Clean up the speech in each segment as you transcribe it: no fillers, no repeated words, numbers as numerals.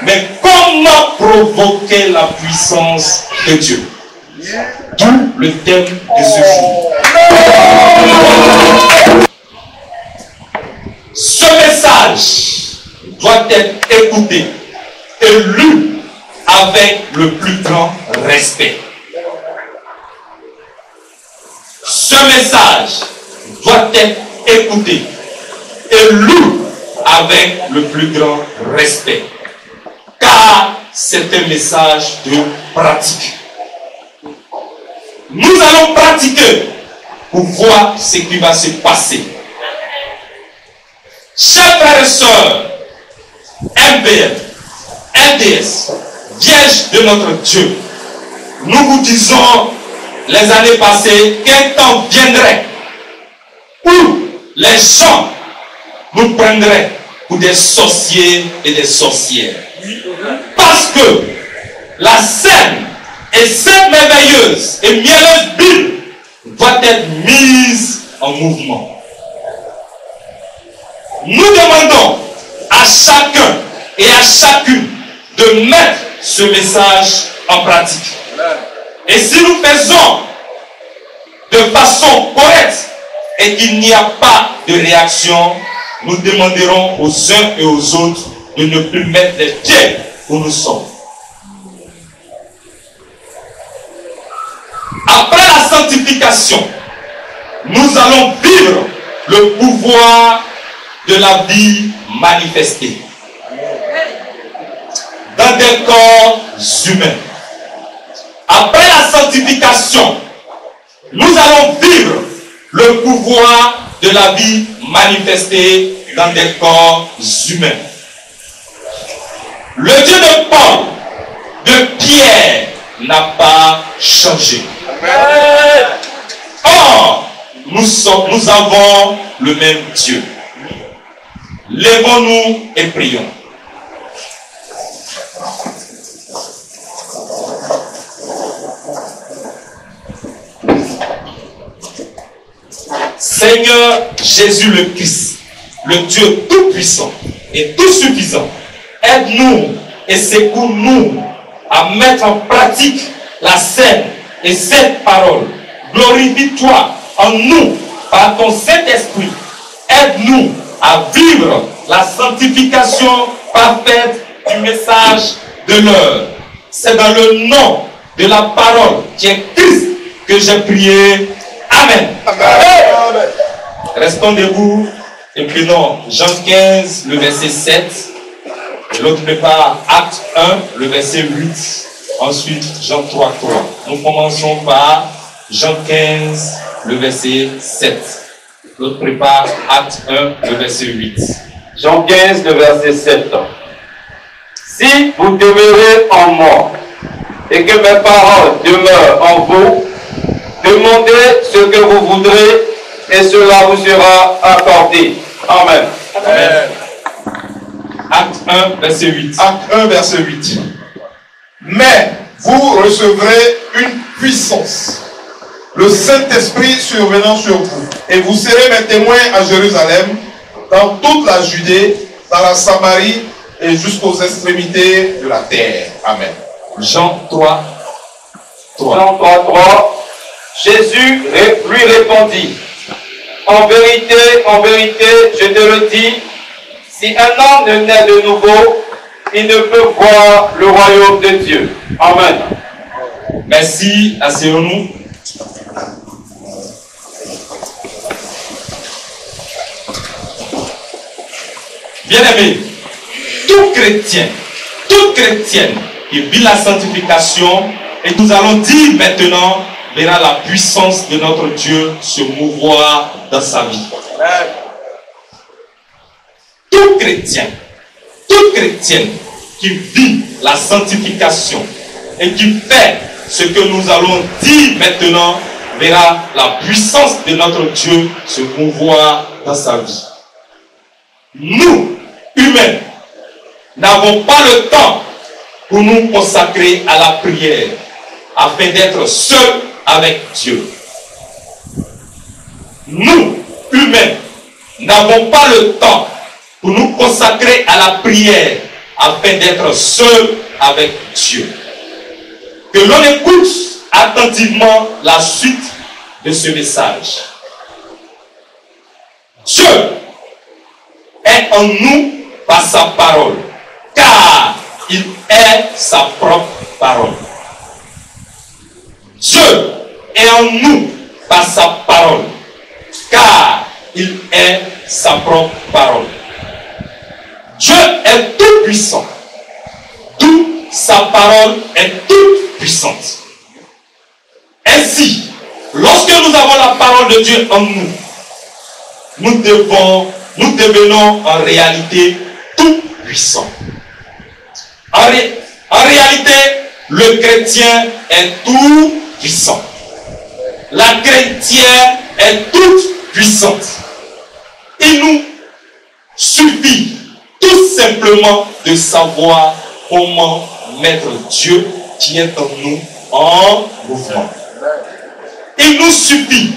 Mais comment provoquer la puissance de Dieu? D'où le thème de ce jour. Ce message doit être écouté et lu avec le plus grand respect. Ce message doit être écouté et lu avec le plus grand respect. Car c'est un message de pratique. Nous allons pratiquer pour voir ce qui va se passer. Chers frères et sœurs, MBL, LDS, Vierge de notre Dieu, nous vous disons les années passées qu'un temps viendrait où les gens nous prendraient pour des sorciers et des sorcières. Parce que la saine et sainte merveilleuse et mielleuse Bible doit être mise en mouvement. Nous demandons à chacun et à chacune de mettre ce message en pratique. Et si nous faisons de façon correcte et qu'il n'y a pas de réaction, nous demanderons aux uns et aux autres de ne plus mettre les pieds où nous sommes. Après la sanctification, nous allons vivre le pouvoir de la vie manifestée dans des corps humains. Après la sanctification, nous allons vivre le pouvoir de la vie manifestée dans des corps humains. Le Dieu de Paul, de Pierre, n'a pas changé. Or, nous avons le même Dieu. Lèvons-nous et prions. Seigneur Jésus le Christ, le Dieu tout-puissant et tout-suffisant, aide-nous et secours-nous à mettre en pratique la sainte et sainte parole. Glorifie-toi en nous par ton Saint-Esprit. Aide-nous à vivre la sanctification parfaite du message de l'heure. C'est dans le nom de la parole qui est Christ que j'ai prié. Amen. Amen. Restons debout et prenons Jean 15, le verset 7. L'autre prépare Acte 1, le verset 8. Ensuite, Jean 3, 3. Nous commençons par Jean 15, le verset 7. L'autre prépare Acte 1, le verset 8. Jean 15, le verset 7. Si vous demeurez en moi et que mes paroles demeurent en vous, demandez ce que vous voudrez et cela vous sera accordé. Amen. Amen. Acte 1, verset 8. Acte 1, verset 8. Mais vous recevrez une puissance, le Saint-Esprit survenant sur vous, et vous serez mes témoins à Jérusalem, dans toute la Judée, dans la Samarie et jusqu'aux extrémités de la terre. Amen. Jean 3, 3. Jean 3, 3. Jésus lui répondit, en vérité, je te le dis, si un homme ne naît de nouveau, il ne peut voir le royaume de Dieu. Amen. Merci, asseyons-nous. Bien-aimés, tout chrétien, toute chrétienne qui vit la sanctification, et nous allons dire maintenant, verra la puissance de notre Dieu se mouvoir dans sa vie. Tout chrétien, toute chrétienne qui vit la sanctification et qui fait ce que nous allons dire maintenant, verra la puissance de notre Dieu se mouvoir dans sa vie. Nous, humains, n'avons pas le temps pour nous consacrer à la prière afin d'être seuls avec Dieu. Nous, humains, n'avons pas le temps pour nous consacrer à la prière afin d'être seul avec Dieu. Que l'on écoute attentivement la suite de ce message. Dieu est en nous par sa parole, car il est sa propre parole. Dieu est en nous par sa parole, car il est sa propre parole. Dieu est tout puissant, d'où sa parole est toute puissante. Ainsi, lorsque nous avons la parole de Dieu en nous, nous devenons en réalité tout puissants. En réalité, le chrétien est tout puissant. La chrétienne est toute puissante. Il nous suffit tout simplement de savoir comment mettre Dieu qui est en nous en mouvement. Il nous suffit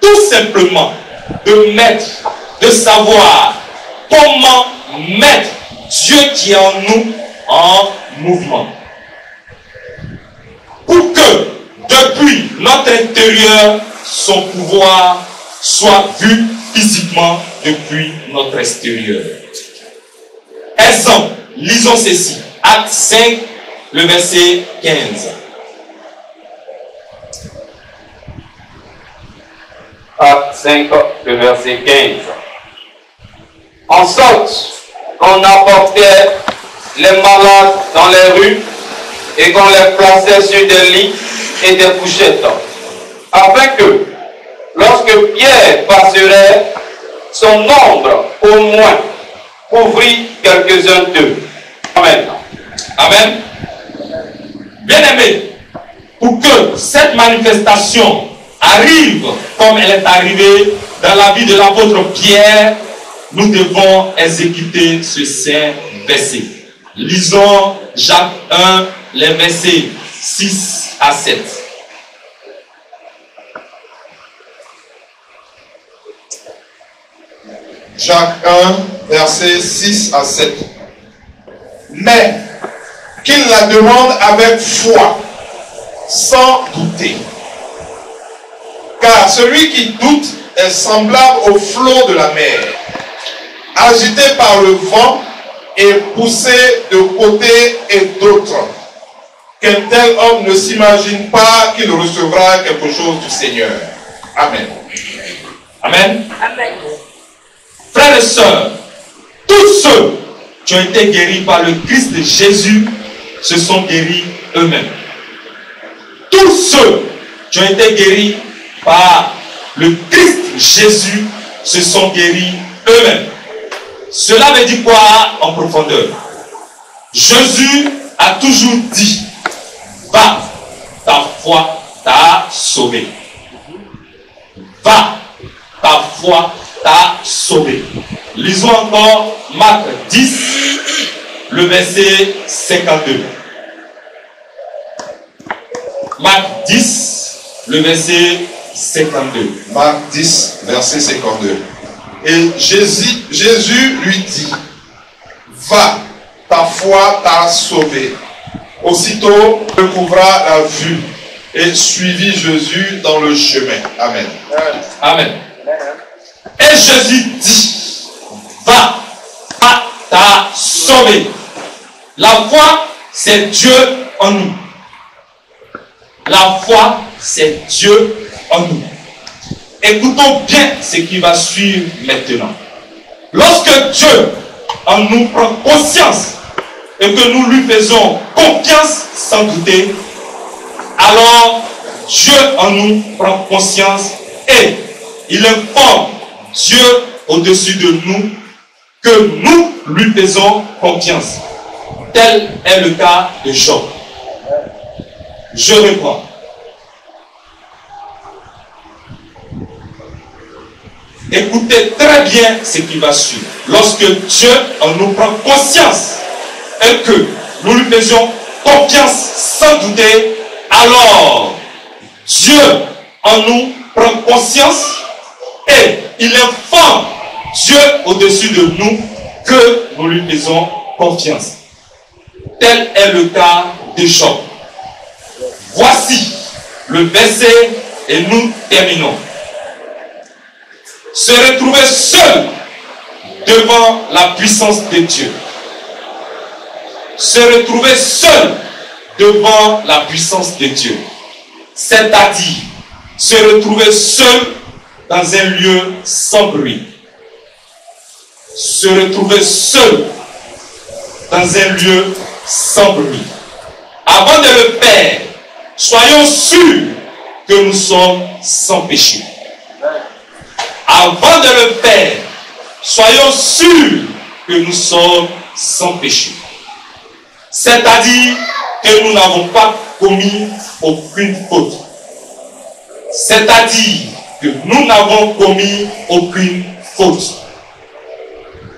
tout simplement de savoir comment mettre Dieu qui est en nous en mouvement. Pour que depuis notre intérieur, son pouvoir soit vu physiquement depuis notre extérieur. Exemple, lisons ceci. Acte 5, le verset 15. Acte 5, le verset 15. En sorte qu'on apportait les malades dans les rues et qu'on les plaçait sur des lits et des couchettes, afin que, lorsque Pierre passerait, son ombre au moins couvrit quelques-uns d'eux. Amen. Amen. Bien-aimés, pour que cette manifestation arrive comme elle est arrivée dans la vie de l'apôtre Pierre, nous devons exécuter ce saint verset. Lisons Jacques 1, les versets 6 à 7. Jacques 1, versets 6 à 7. Mais qu'il la demande avec foi, sans douter. Car celui qui doute est semblable au flot de la mer, agité par le vent et poussé de côté et d'autre. Qu'un tel homme ne s'imagine pas qu'il recevra quelque chose du Seigneur. Amen. Amen. Amen. Frères et sœurs, tous ceux qui ont été guéris par le Christ de Jésus se sont guéris eux-mêmes. Tous ceux qui ont été guéris par le Christ Jésus se sont guéris eux-mêmes. Cela veut dire quoi en profondeur? Jésus a toujours dit, va, ta foi t'a sauvé. Va, ta foi t'a sauvé. Lisons encore Marc 10, le verset 52. Marc 10, le verset 52. Marc 10, verset 52. Et Jésus lui dit, va, ta foi t'a sauvé. Aussitôt, il recouvra la vue et suivit Jésus dans le chemin. Amen. Amen. Et Jésus dit, va, t'a sauvé. La foi, c'est Dieu en nous. La foi, c'est Dieu en nous. Écoutons bien ce qui va suivre maintenant. Lorsque Dieu en nous prend conscience et que nous lui faisons confiance sans douter, alors Dieu en nous prend conscience et il informe Dieu au-dessus de nous que nous lui faisons confiance. Tel est le cas de Job. Je reprends. Écoutez très bien ce qui va suivre. Lorsque Dieu en nous prend conscience et que nous lui faisions confiance sans douter, alors Dieu en nous prend conscience et il informe Dieu au-dessus de nous que nous lui faisons confiance. Tel est le cas de Job. Voici le verset et nous terminons. Se retrouver seul devant la puissance de Dieu. Se retrouver seul devant la puissance de Dieu. C'est-à-dire se retrouver seul dans un lieu sans bruit. Se retrouver seul dans un lieu sans bruit. Avant de le faire, soyons sûrs que nous sommes sans péché. Avant de le faire, soyons sûrs que nous sommes sans péché. C'est-à-dire que nous n'avons pas commis aucune faute. C'est-à-dire que nous n'avons commis aucune faute.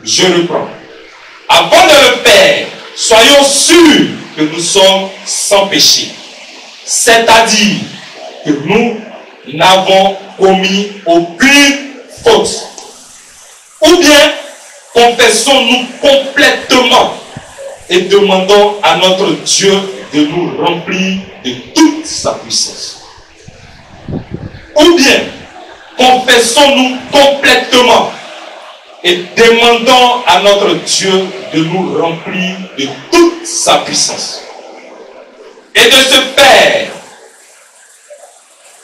Je reprends. Avant de le faire, soyons sûrs que nous sommes sans péché. C'est-à-dire que nous n'avons commis aucune faute. Ou bien, confessons-nous complètement et demandons à notre Dieu de nous remplir de toute sa puissance. Ou bien, confessons-nous complètement et demandons à notre Dieu de nous remplir de toute sa puissance. Et de se faire,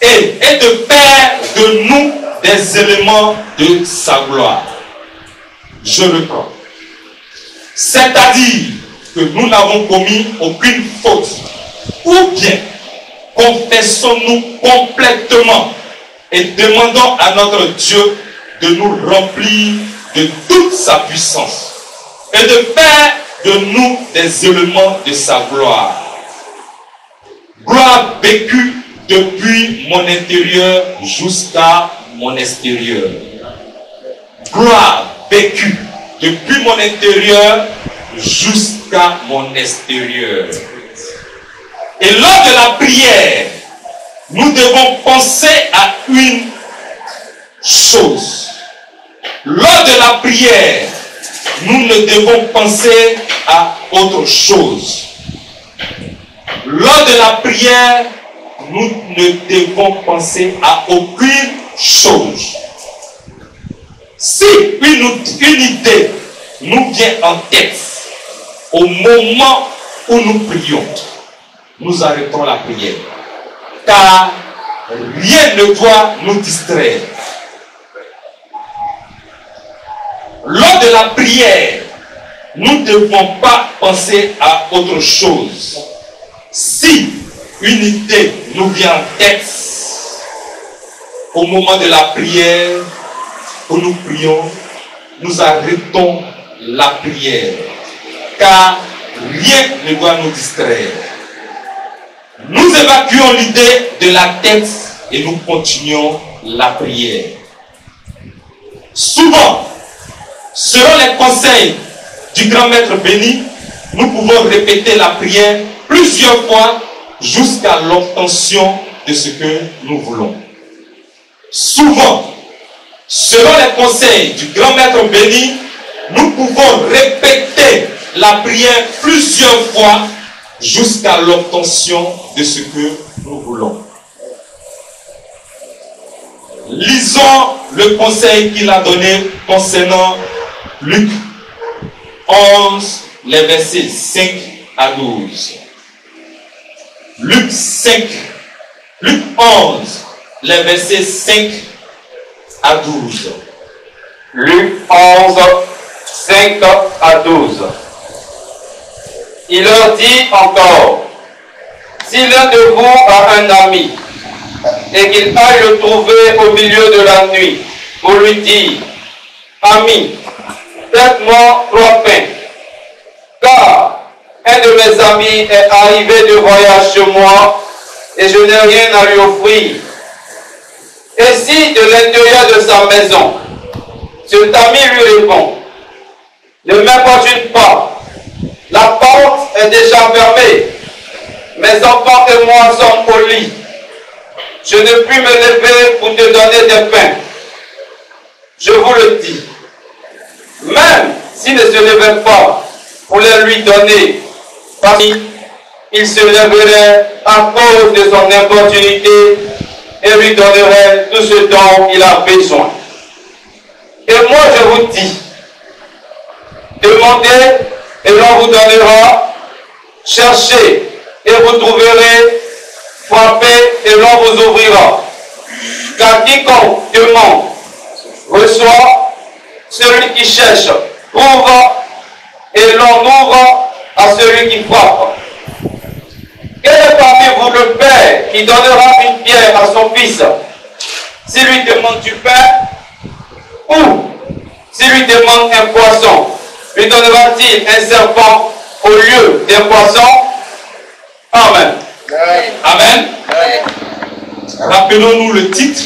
et de faire de nous des éléments de sa gloire. Je reprends. C'est-à-dire que nous n'avons commis aucune faute. Ou bien, confessons-nous complètement et demandons à notre Dieu de nous remplir de toute sa puissance et de faire de nous des éléments de sa gloire. Gloire vécue depuis mon intérieur jusqu'à mon extérieur. Gloire vécue depuis mon intérieur jusqu'à mon extérieur. Et lors de la prière, nous devons penser à une chose. Lors de la prière, nous ne devons penser à autre chose. Lors de la prière, nous ne devons penser à aucune chose. Si une idée nous vient en tête au moment où nous prions, nous arrêtons la prière. Car rien ne doit nous distraire. Lors de la prière, nous ne devons pas penser à autre chose. Si une idée nous vient en tête au moment de la prière, où nous prions, nous arrêtons la prière. Car rien ne doit nous distraire. Nous évacuons l'idée de la tête et nous continuons la prière. Souvent, selon les conseils du grand maître béni, nous pouvons répéter la prière plusieurs fois jusqu'à l'obtention de ce que nous voulons. Souvent, selon les conseils du grand maître béni, nous pouvons répéter la prière plusieurs fois jusqu'à l'obtention de ce que nous voulons. Lisons le conseil qu'il a donné concernant Luc 11, les versets 5 à 12. Luc 11, les versets 5 à 12. Luc 11, 5 à 12. Il leur dit encore, si l'un de vous a un ami et qu'il aille le trouver au milieu de la nuit pour lui dire, ami, faites-moi 3 pains, car un de mes amis est arrivé de voyage chez moi et je n'ai rien à lui offrir. Et si de l'intérieur de sa maison, cet ami lui répond, ne m'importune pas, la porte est déjà fermée, mes enfants et moi sommes au lit, je ne puis me lever pour te donner des pains. Je vous le dis, même s'il ne se levait pas pour les lui donner, parce qu'il se lèverait à cause de son importunité et lui donnerait tout ce dont il a besoin. Et moi je vous dis, demandez et l'on vous donnera, cherchez et vous trouverez, frappez et l'on vous ouvrira. Car quiconque demande reçoit, celui qui cherche trouve, et l'on ouvre à celui qui frappe. Quel est parmi vous le père qui donnera une pierre à son fils s'il lui demande du pain? Ou s'il lui demande un poisson, lui donnera-t-il un serpent au lieu d'un poisson? Amen. Amen. Rappelons-nous le titre.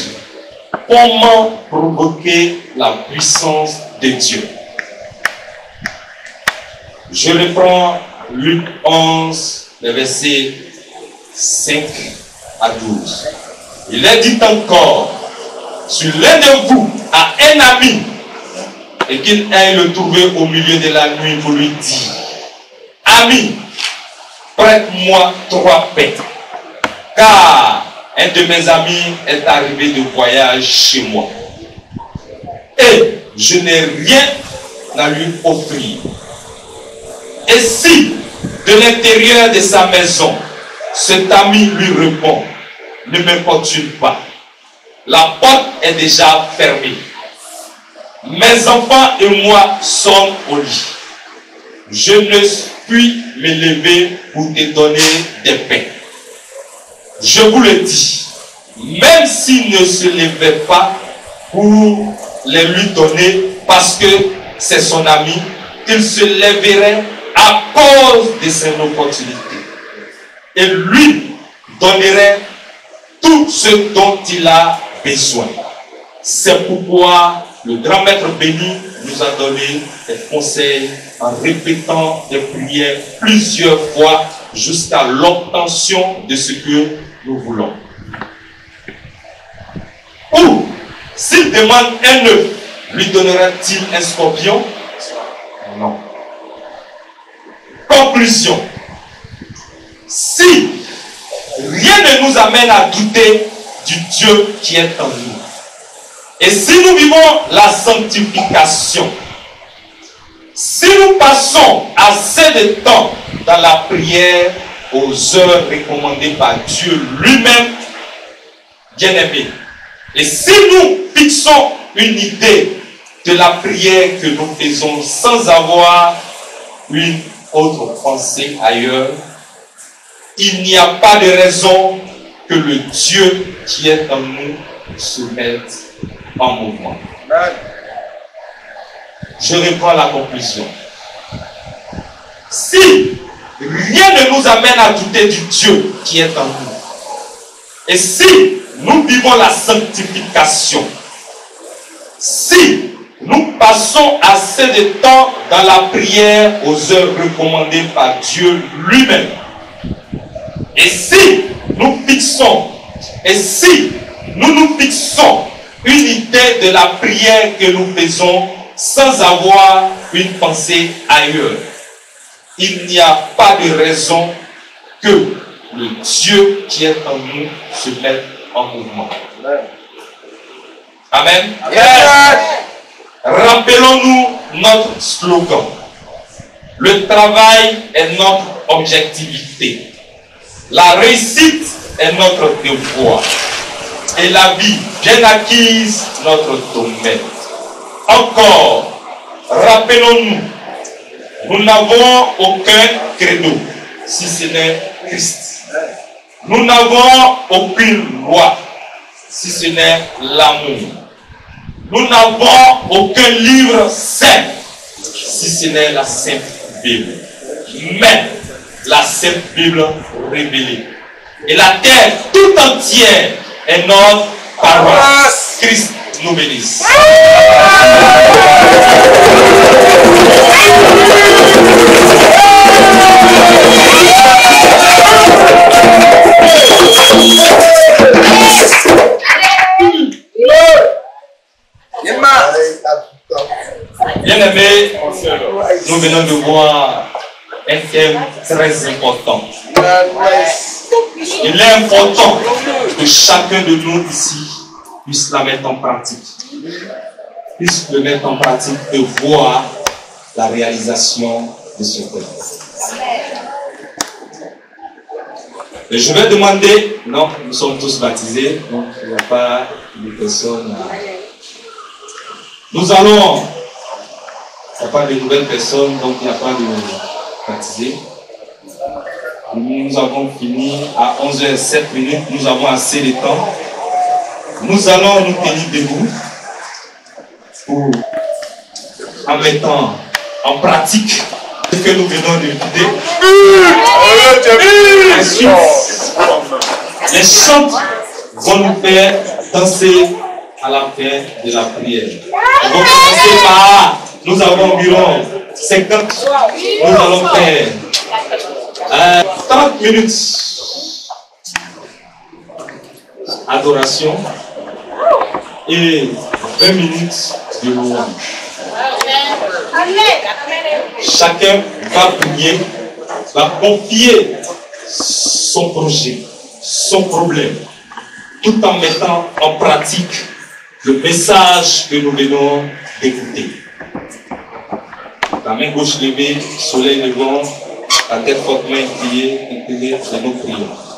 Comment provoquer la puissance de Dieu? Je reprends Luc 11, les versets 5 à 12. Il est dit encore, si l'un de vous a un ami et qu'il aille le trouver au milieu de la nuit pour lui dire, ami, prête-moi 3 pains, car un de mes amis est arrivé de voyage chez moi et je n'ai rien à lui offrir. Et si de l'intérieur de sa maison cet ami lui répond, ne m'importune pas, la porte est déjà fermée, mes enfants et moi sommes au lit, je ne puis me lever pour te donner des pains. Je vous le dis, même s'il ne se levait pas pour les lui donner parce que c'est son ami, il se lèverait à cause de son opportunité et lui donnerait tout ce dont il a besoin. C'est pourquoi le grand maître béni nous a donné des conseils en répétant des prières plusieurs fois jusqu'à l'obtention de ce que nous voulons. Ou, s'il demande un œuf, lui donnera-t-il un scorpion? Non. Conclusion. Si rien ne nous amène à douter du Dieu qui est en nous, et si nous vivons la sanctification, si nous passons assez de temps dans la prière aux heures recommandées par Dieu lui-même, bien-aimés, et si nous fixons une idée de la prière que nous faisons sans avoir une autre pensée ailleurs, il n'y a pas de raison que le Dieu qui est en nous se mette en mouvement. Je reprends la conclusion. Si rien ne nous amène à douter du Dieu qui est en nous, et si nous vivons la sanctification, si nous passons assez de temps dans la prière aux heures recommandées par Dieu lui-même, et si nous fixons une idée de la prière que nous faisons sans avoir une pensée ailleurs, il n'y a pas de raison que le Dieu qui est en nous se mette en mouvement. Amen. Yes. Rappelons-nous notre slogan. Le travail est notre objectivité. La réussite est notre devoir. Et la vie bien acquise, notre domaine. Encore, rappelons-nous, nous n'avons aucun credo si ce n'est Christ. Nous n'avons aucune loi si ce n'est l'amour. Nous n'avons aucun livre saint si ce n'est la Sainte Bible. Mais la Sainte Bible révélée. Et la terre tout entière est notre paroisse. Christ nous bénisse. Bien-aimés, nous venons de voir un thème très important. Il est important que chacun de nous ici puisse la mettre en pratique. Puisse le mettre en pratique et voir la réalisation de ce thème. Et je vais demander, non, nous sommes tous baptisés, donc il n'y a pas de personnes. Nous allons, il n'y a pas de nouvelles personnes, donc il n'y a pas de baptisés. Nous avons fini à 11h07, nous avons assez de temps. Nous allons nous tenir debout pour, en mettant en pratique ce que nous venons de vider. Ensuite, les chants vont nous faire danser à la fin de la prière. On va commencer par, nous avons environ 50, nous allons faire 30 minutes adoration et 20 minutes de louange. Chacun va prier, va confier son projet, son problème, tout en mettant en pratique le message que nous venons d'écouter. La main gauche levée, soleil levant, la tête fortement inclinée de nos prières.